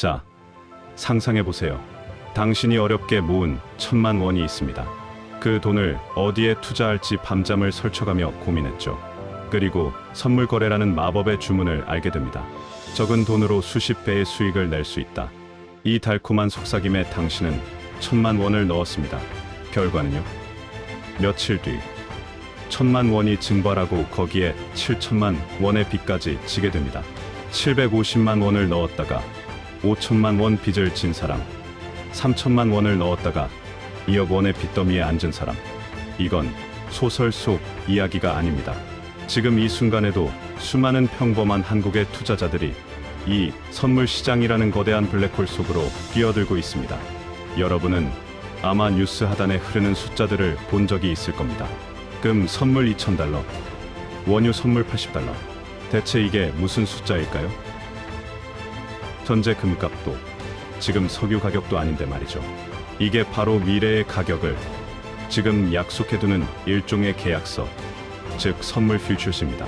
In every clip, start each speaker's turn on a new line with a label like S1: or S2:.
S1: 자, 상상해보세요. 당신이 어렵게 모은 1,000만 원이 있습니다. 그 돈을 어디에 투자할지 밤잠을 설쳐가며 고민했죠. 그리고 선물 거래라는 마법의 주문을 알게 됩니다. 적은 돈으로 수십 배의 수익을 낼 수 있다. 이 달콤한 속삭임에 당신은 1,000만 원을 넣었습니다. 결과는요? 며칠 뒤 1,000만 원이 증발하고 거기에 7,000만 원의 빚까지 지게 됩니다. 750만 원을 넣었다가 5,000만 원 빚을 진 사람, 3,000만 원을 넣었다가 2억 원의 빚더미에 앉은 사람. 이건 소설 속 이야기가 아닙니다. 지금 이 순간에도 수많은 평범한 한국의 투자자들이 이 선물 시장이라는 거대한 블랙홀 속으로 뛰어들고 있습니다. 여러분은 아마 뉴스 하단에 흐르는 숫자들을 본 적이 있을 겁니다. 금 선물 2,000달러, 원유 선물 80달러. 대체 이게 무슨 숫자일까요? 현재 금값도 지금 석유 가격도 아닌데 말이죠. 이게 바로 미래의 가격을 지금 약속해두는 일종의 계약서, 즉 선물 퓨처스입니다.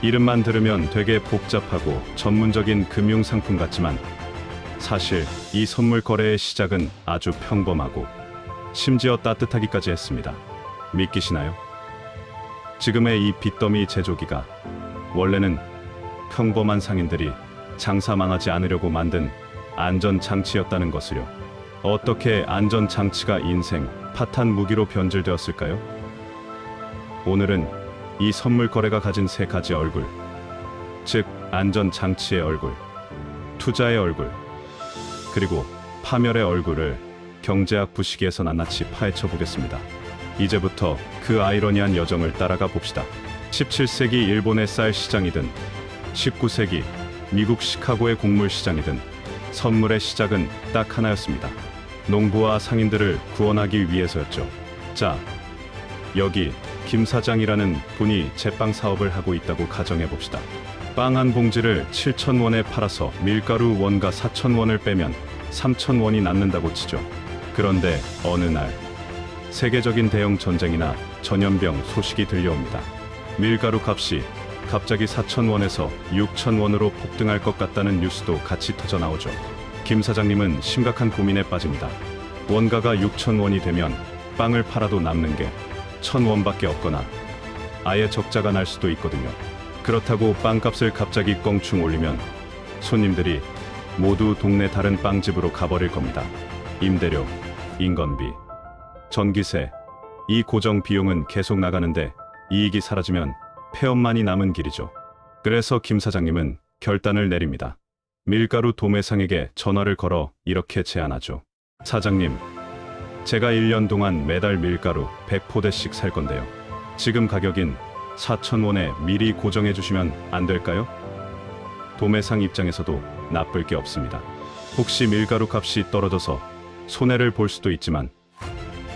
S1: 이름만 들으면 되게 복잡하고 전문적인 금융상품 같지만 사실 이 선물 거래의 시작은 아주 평범하고 심지어 따뜻하기까지 했습니다. 믿기시나요? 지금의 이 빚더미 제조기가 원래는 평범한 상인들이 장사 망하지 않으려고 만든 안전장치였다는 것을요. 어떻게 안전장치가 인생 파탄 무기로 변질되었을까요? 오늘은 이 선물 거래가 가진 세 가지 얼굴, 즉 안전장치의 얼굴, 투자의 얼굴, 그리고 파멸의 얼굴을 경제학 부시기에서 낱낱이 파헤쳐 보겠습니다. 이제부터 그 아이러니한 여정을 따라가 봅시다. 17세기 일본의 쌀 시장이든 19세기 미국 시카고의 곡물 시장이든 선물의 시작은 딱 하나였습니다. 농부와 상인들을 구원하기 위해서였죠. 자, 여기 김 사장이라는 분이 제빵 사업을 하고 있다고 가정해 봅시다. 빵 한 봉지를 7,000원에 팔아서 밀가루 원가 4,000원을 빼면 3,000원이 남는다고 치죠. 그런데 어느 날 세계적인 대형 전쟁이나 전염병 소식이 들려옵니다. 밀가루 값이 갑자기 4,000원에서 6,000원으로 폭등할 것 같다는 뉴스도 같이 터져 나오죠. 김 사장님은 심각한 고민에 빠집니다. 원가가 6,000원이 되면 빵을 팔아도 남는 게 1,000원밖에 없거나 아예 적자가 날 수도 있거든요. 그렇다고 빵값을 갑자기 껑충 올리면 손님들이 모두 동네 다른 빵집으로 가버릴 겁니다. 임대료, 인건비, 전기세, 이 고정 비용은 계속 나가는데 이익이 사라지면 폐업만이 남은 길이죠. 그래서 김 사장님은 결단을 내립니다. 밀가루 도매상에게 전화를 걸어 이렇게 제안하죠. 사장님, 제가 1년 동안 매달 밀가루 100포대씩 살 건데요. 지금 가격인 4,000원에 미리 고정해 주시면 안 될까요? 도매상 입장에서도 나쁠 게 없습니다. 혹시 밀가루 값이 떨어져서 손해를 볼 수도 있지만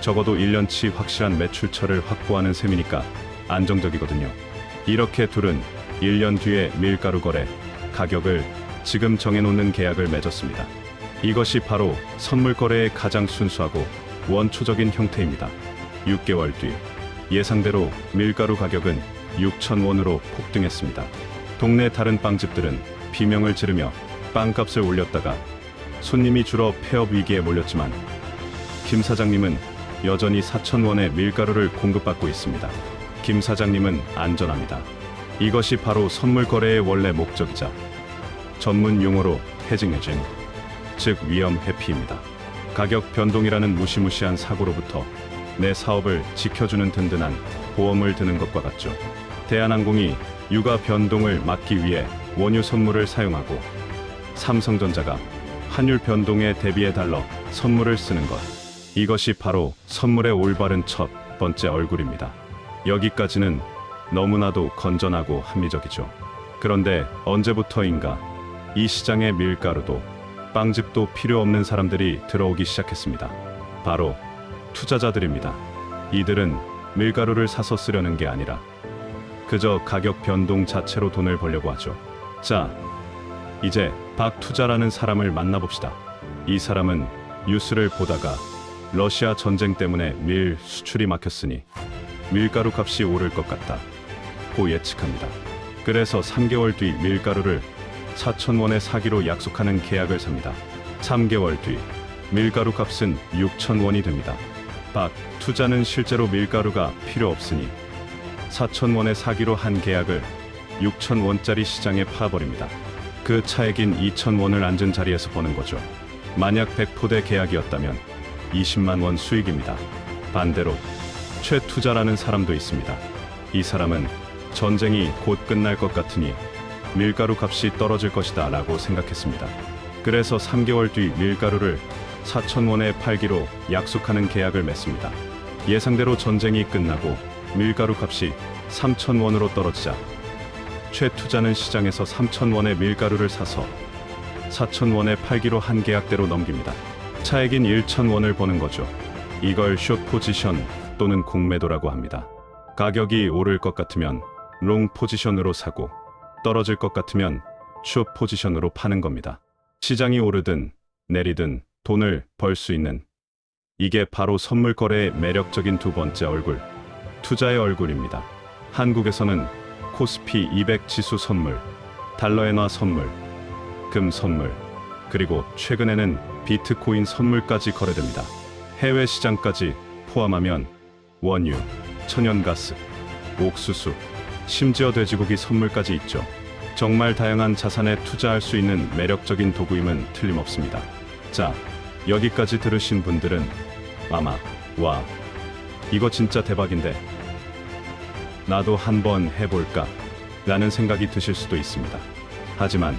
S1: 적어도 1년치 확실한 매출처를 확보하는 셈이니까 안정적이거든요. 이렇게 둘은 1년 뒤에 밀가루 거래 가격을 지금 정해놓는 계약을 맺었습니다. 이것이 바로 선물 거래의 가장 순수하고 원초적인 형태입니다. 6개월 뒤 예상대로 밀가루 가격은 6,000원으로 폭등했습니다. 동네 다른 빵집들은 비명을 지르며 빵값을 올렸다가 손님이 줄어 폐업 위기에 몰렸지만 김 사장님은 여전히 4,000원의 밀가루를 공급받고 있습니다. 김 사장님은 안전합니다. 이것이 바로 선물 거래의 원래 목적이자 전문 용어로 헤징, 즉 위험 회피입니다. 가격 변동이라는 무시무시한 사고로부터 내 사업을 지켜주는 든든한 보험을 드는 것과 같죠. 대한항공이 유가 변동을 막기 위해 원유 선물을 사용하고 삼성전자가 환율 변동에 대비해달러 선물을 쓰는 것. 이것이 바로 선물의 올바른 첫 번째 얼굴입니다. 여기까지는 너무나도 건전하고 합리적이죠. 그런데 언제부터인가 이 시장에 밀가루도 빵집도 필요 없는 사람들이 들어오기 시작했습니다. 바로 투자자들입니다. 이들은 밀가루를 사서 쓰려는 게 아니라 그저 가격 변동 자체로 돈을 벌려고 하죠. 자, 이제 박투자라는 사람을 만나봅시다. 이 사람은 뉴스를 보다가 러시아 전쟁 때문에 밀 수출이 막혔으니 밀가루 값이 오를 것 같다고 예측합니다. 그래서 3개월 뒤 밀가루를 4,000원에 사기로 약속하는 계약을 삽니다. 3개월 뒤 밀가루 값은 6,000원이 됩니다. 투자는 실제로 밀가루가 필요 없으니 4,000원에 사기로 한 계약을 6,000원짜리 시장에 파버립니다. 그 차액인 2,000원을 앉은 자리에서 버는 거죠. 만약 100포대 계약이었다면 20만 원 수익입니다. 반대로 최투자라는 사람도 있습니다. 이 사람은 전쟁이 곧 끝날 것 같으니 밀가루 값이 떨어질 것이다 라고 생각했습니다. 그래서 3개월 뒤 밀가루를 4,000원에 팔기로 약속하는 계약을 맺습니다. 예상대로 전쟁이 끝나고 밀가루 값이 3,000원으로 떨어지자 최투자는 시장에서 3,000원의 밀가루를 사서 4,000원에 팔기로 한 계약대로 넘깁니다. 차액인 1,000원을 버는 거죠. 이걸 숏 포지션 또는 공매도라고 합니다. 가격이 오를 것 같으면 롱 포지션으로 사고 떨어질 것 같으면 숏 포지션으로 파는 겁니다. 시장이 오르든 내리든 돈을 벌 수 있는, 이게 바로 선물 거래의 매력적인 두 번째 얼굴, 투자의 얼굴입니다. 한국에서는 코스피 200 지수 선물, 달러엔화 선물, 금 선물, 그리고 최근에는 비트코인 선물까지 거래됩니다. 해외 시장까지 포함하면 원유, 천연가스, 옥수수, 심지어 돼지고기 선물까지 있죠. 정말 다양한 자산에 투자할 수 있는 매력적인 도구임은 틀림없습니다. 자, 여기까지 들으신 분들은 아마 와, 이거 진짜 대박인데 나도 한번 해볼까 라는 생각이 드실 수도 있습니다. 하지만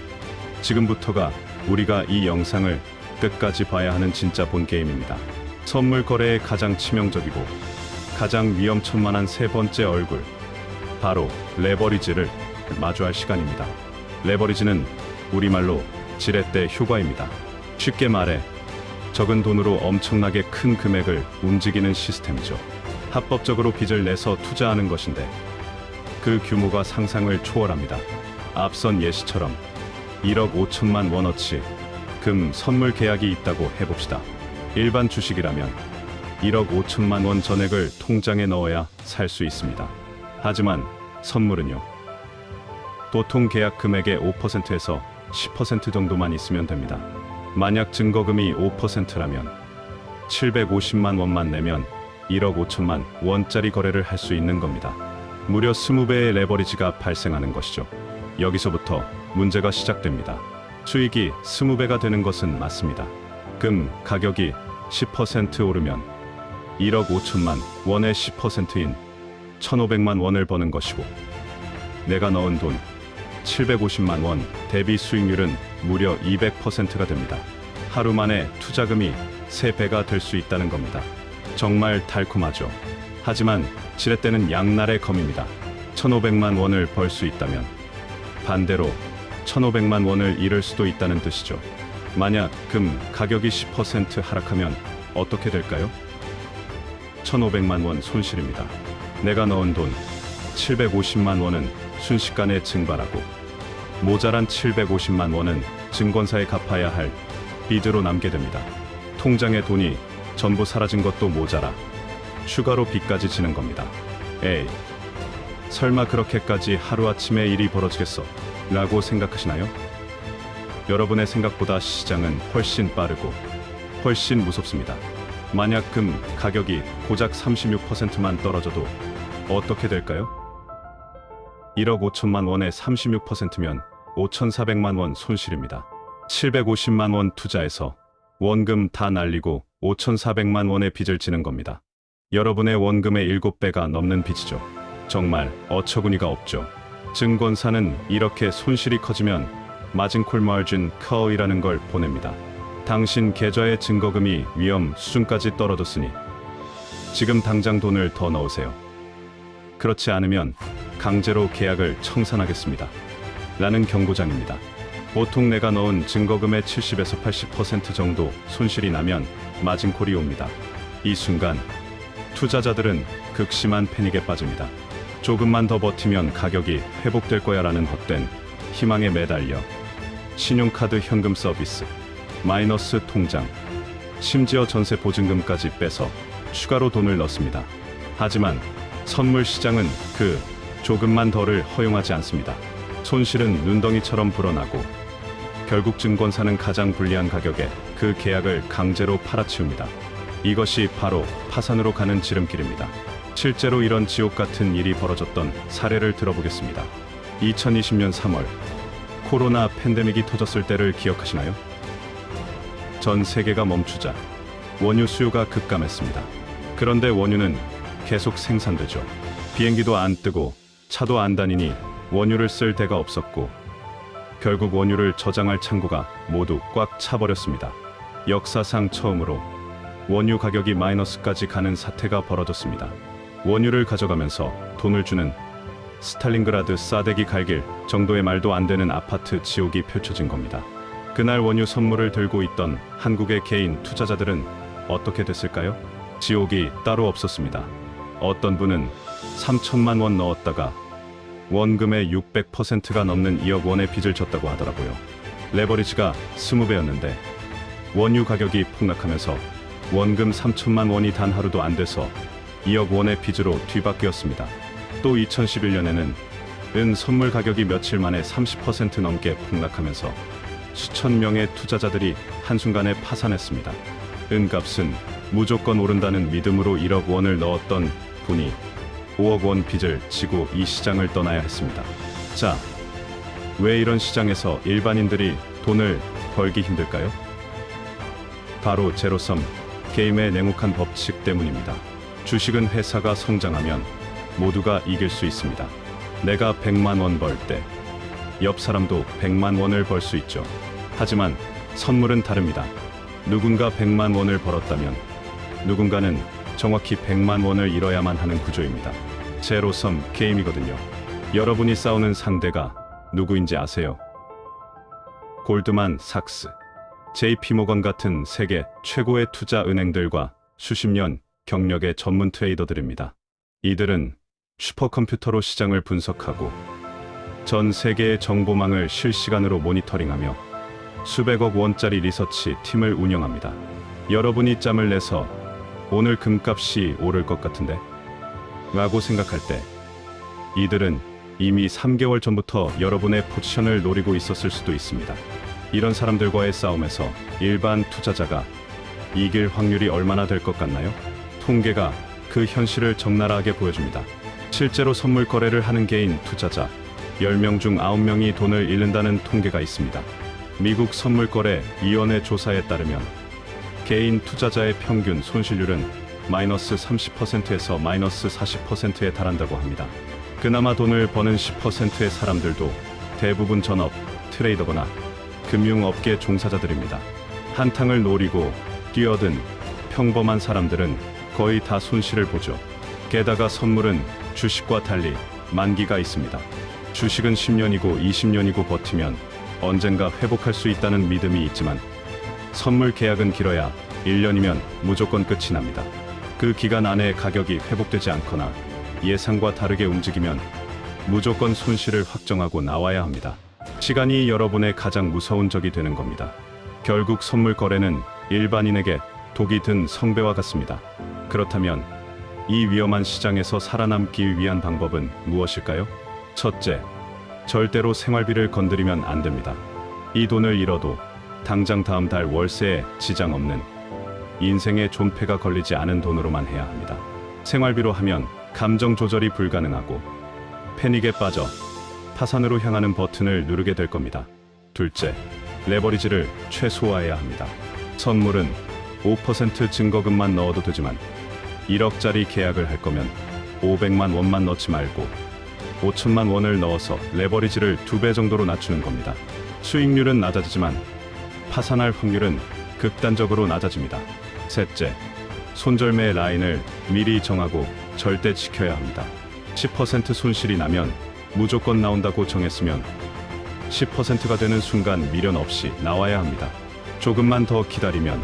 S1: 지금부터가 우리가 이 영상을 끝까지 봐야 하는 진짜 본 게임입니다. 선물 거래의 가장 치명적이고 가장 위험천만한 세 번째 얼굴, 바로 레버리지를 마주할 시간입니다. 레버리지는 우리말로 지렛대 효과입니다. 쉽게 말해 적은 돈으로 엄청나게 큰 금액을 움직이는 시스템이죠. 합법적으로 빚을 내서 투자하는 것인데 그 규모가 상상을 초월합니다. 앞선 예시처럼 1억 5천만 원어치 금 선물 계약이 있다고 해봅시다. 일반 주식이라면 1억 5천만 원 전액을 통장에 넣어야 살 수 있습니다. 하지만 선물은요, 보통 계약 금액의 5%에서 10% 정도만 있으면 됩니다. 만약 증거금이 5%라면 750만 원만 내면 1억 5천만 원짜리 거래를 할 수 있는 겁니다. 무려 20배의 레버리지가 발생하는 것이죠. 여기서부터 문제가 시작됩니다. 수익이 20배가 되는 것은 맞습니다. 금 가격이 10% 오르면 1억 5천만 원의 10%인 1,500만 원을 버는 것이고, 내가 넣은 돈 750만 원 대비 수익률은 무려 200%가 됩니다. 하루 만에 투자금이 3배가 될 수 있다는 겁니다. 정말 달콤하죠. 하지만 지렛대는 양날의 검입니다. 1,500만 원을 벌 수 있다면 반대로 1,500만 원을 잃을 수도 있다는 뜻이죠. 만약 금 가격이 10% 하락하면 어떻게 될까요? 1,500만 원 손실입니다. 내가 넣은 돈 750만 원은 순식간에 증발하고 모자란 750만 원은 증권사에 갚아야 할 빚으로 남게 됩니다. 통장에 돈이 전부 사라진 것도 모자라 추가로 빚까지 지는 겁니다. 에이, 설마 그렇게까지 하루아침에 일이 벌어지겠어? 라고 생각하시나요? 여러분의 생각보다 시장은 훨씬 빠르고 훨씬 무섭습니다. 만약 금 가격이 고작 36%만 떨어져도 어떻게 될까요? 1억 5천만 원의 36%면 5,400만 원 손실입니다. 750만 원 투자해서 원금 다 날리고 5,400만 원의 빚을 지는 겁니다. 여러분의 원금의 7배가 넘는 빚이죠. 정말 어처구니가 없죠. 증권사는 이렇게 손실이 커지면 마진콜 마진 컬이라는 걸 보냅니다. 당신 계좌의 증거금이 위험 수준까지 떨어졌으니 지금 당장 돈을 더 넣으세요. 그렇지 않으면 강제로 계약을 청산하겠습니다. 라는 경고장입니다. 보통 내가 넣은 증거금의 70에서 80% 정도 손실이 나면 마진콜이 옵니다. 이 순간 투자자들은 극심한 패닉에 빠집니다. 조금만 더 버티면 가격이 회복될 거야 라는 헛된 희망에 매달려 신용카드 현금 서비스, 마이너스 통장, 심지어 전세 보증금까지 빼서 추가로 돈을 넣습니다. 하지만 선물 시장은 그 조금만 더를 허용하지 않습니다. 손실은 눈덩이처럼 불어나고 결국 증권사는 가장 불리한 가격에 그 계약을 강제로 팔아치웁니다. 이것이 바로 파산으로 가는 지름길입니다. 실제로 이런 지옥 같은 일이 벌어졌던 사례를 들어보겠습니다. 2020년 3월 코로나 팬데믹이 터졌을 때를 기억하시나요? 전 세계가 멈추자 원유 수요가 급감했습니다. 그런데 원유는 계속 생산되죠. 비행기도 안 뜨고 차도 안 다니니 원유를 쓸 데가 없었고 결국 원유를 저장할 창고가 모두 꽉 차버렸습니다. 역사상 처음으로 원유 가격이 마이너스까지 가는 사태가 벌어졌습니다. 원유를 가져가면서 돈을 주는 스탈린그라드 싸대기 갈길 정도의 말도 안 되는 아파트 지옥이 펼쳐진 겁니다. 그날 원유 선물을 들고 있던 한국의 개인 투자자들은 어떻게 됐을까요? 지옥이 따로 없었습니다. 어떤 분은 3천만 원 넣었다가 원금의 600%가 넘는 2억 원의 빚을 졌다고 하더라고요. 레버리지가 20배였는데 원유 가격이 폭락하면서 원금 3천만 원이 단 하루도 안 돼서 2억 원의 빚으로 뒤바뀌었습니다. 또 2011년에는 은 선물 가격이 며칠 만에 30% 넘게 폭락하면서 수천 명의 투자자들이 한순간에 파산했습니다. 은값은 무조건 오른다는 믿음으로 1억 원을 넣었던 분이 5억 원 빚을 지고 이 시장을 떠나야 했습니다. 자, 왜 이런 시장에서 일반인들이 돈을 벌기 힘들까요? 바로 제로섬 게임의 냉혹한 법칙 때문입니다. 주식은 회사가 성장하면 모두가 이길 수 있습니다. 내가 100만 원 벌 때 옆 사람도 100만 원을 벌 수 있죠. 하지만 선물은 다릅니다. 누군가 100만 원을 벌었다면 누군가는 정확히 100만 원을 잃어야만 하는 구조입니다. 제로섬 게임이거든요. 여러분이 싸우는 상대가 누구인지 아세요? 골드만 삭스, JP모건 같은 세계 최고의 투자 은행들과 수십 년 경력의 전문 트레이더들입니다. 이들은 슈퍼컴퓨터로 시장을 분석하고 전 세계의 정보망을 실시간으로 모니터링하며 수백억 원짜리 리서치 팀을 운영합니다. 여러분이 짬을 내서 오늘 금값이 오를 것 같은데? 라고 생각할 때 이들은 이미 3개월 전부터 여러분의 포지션을 노리고 있었을 수도 있습니다. 이런 사람들과의 싸움에서 일반 투자자가 이길 확률이 얼마나 될 것 같나요? 통계가 그 현실을 적나라하게 보여줍니다. 실제로 선물 거래를 하는 개인 투자자 10명 중 9명이 돈을 잃는다는 통계가 있습니다. 미국 선물거래위원회 조사에 따르면 개인 투자자의 평균 손실률은 마이너스 30%에서 마이너스 40%에 달한다고 합니다. 그나마 돈을 버는 10%의 사람들도 대부분 전업, 트레이더거나 금융업계 종사자들입니다. 한탕을 노리고 뛰어든 평범한 사람들은 거의 다 손실을 보죠. 게다가 선물은 주식과 달리 만기가 있습니다. 주식은 10년이고 20년이고 버티면 언젠가 회복할 수 있다는 믿음이 있지만 선물 계약은 길어야 1년이면 무조건 끝이 납니다. 그 기간 안에 가격이 회복되지 않거나 예상과 다르게 움직이면 무조건 손실을 확정하고 나와야 합니다. 시간이 여러분의 가장 무서운 적이 되는 겁니다. 결국 선물 거래는 일반인에게 독이 든 성배와 같습니다. 그렇다면 이 위험한 시장에서 살아남기 위한 방법은 무엇일까요? 첫째, 절대로 생활비를 건드리면 안 됩니다. 이 돈을 잃어도 당장 다음 달 월세에 지장 없는 인생의 존폐가 걸리지 않은 돈으로만 해야 합니다. 생활비로 하면 감정 조절이 불가능하고 패닉에 빠져 파산으로 향하는 버튼을 누르게 될 겁니다. 둘째, 레버리지를 최소화해야 합니다. 선물은 5% 증거금만 넣어도 되지만 1억짜리 계약을 할 거면 500만 원만 넣지 말고 5천만 원을 넣어서 레버리지를 2배 정도로 낮추는 겁니다. 수익률은 낮아지지만 파산할 확률은 극단적으로 낮아집니다. 셋째, 손절매 라인을 미리 정하고 절대 지켜야 합니다. 10% 손실이 나면 무조건 나온다고 정했으면 10%가 되는 순간 미련 없이 나와야 합니다. 조금만 더 기다리면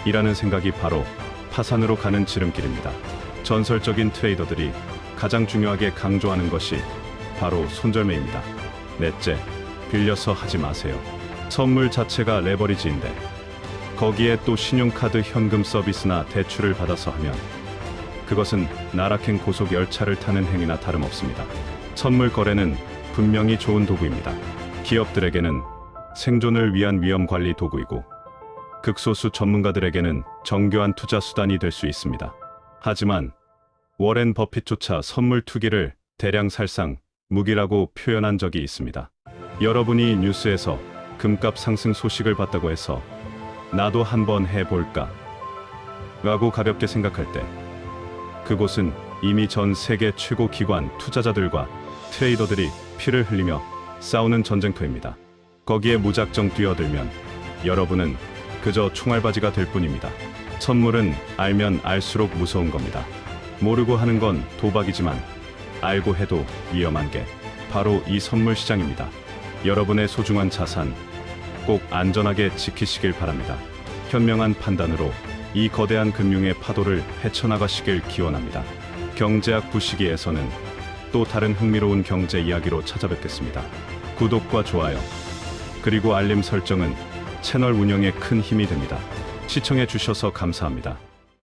S1: 이라는 생각이 바로 파산으로 가는 지름길입니다. 전설적인 트레이더들이 가장 중요하게 강조하는 것이 바로 손절매입니다. 넷째, 빌려서 하지 마세요. 선물 자체가 레버리지인데 거기에 또 신용카드 현금 서비스나 대출을 받아서 하면 그것은 나락행 고속 열차를 타는 행위나 다름없습니다. 선물 거래는 분명히 좋은 도구입니다. 기업들에게는 생존을 위한 위험 관리 도구이고 극소수 전문가들에게는 정교한 투자 수단이 될 수 있습니다. 하지만 워렌 버핏조차 선물 투기를 대량 살상 무기라고 표현한 적이 있습니다. 여러분이 뉴스에서 금값 상승 소식을 봤다고 해서 나도 한번 해볼까? 라고 가볍게 생각할 때 그곳은 이미 전 세계 최고 기관 투자자들과 트레이더들이 피를 흘리며 싸우는 전쟁터입니다. 거기에 무작정 뛰어들면 여러분은 그저 총알바지가 될 뿐입니다. 선물은 알면 알수록 무서운 겁니다. 모르고 하는 건 도박이지만 알고 해도 위험한 게 바로 이 선물 시장입니다. 여러분의 소중한 자산 꼭 안전하게 지키시길 바랍니다. 현명한 판단으로 이 거대한 금융의 파도를 헤쳐나가시길 기원합니다. 경제학 부시기에서는 또 다른 흥미로운 경제 이야기로 찾아뵙겠습니다. 구독과 좋아요 그리고 알림 설정은 채널 운영에 큰 힘이 됩니다. 시청해 주셔서 감사합니다.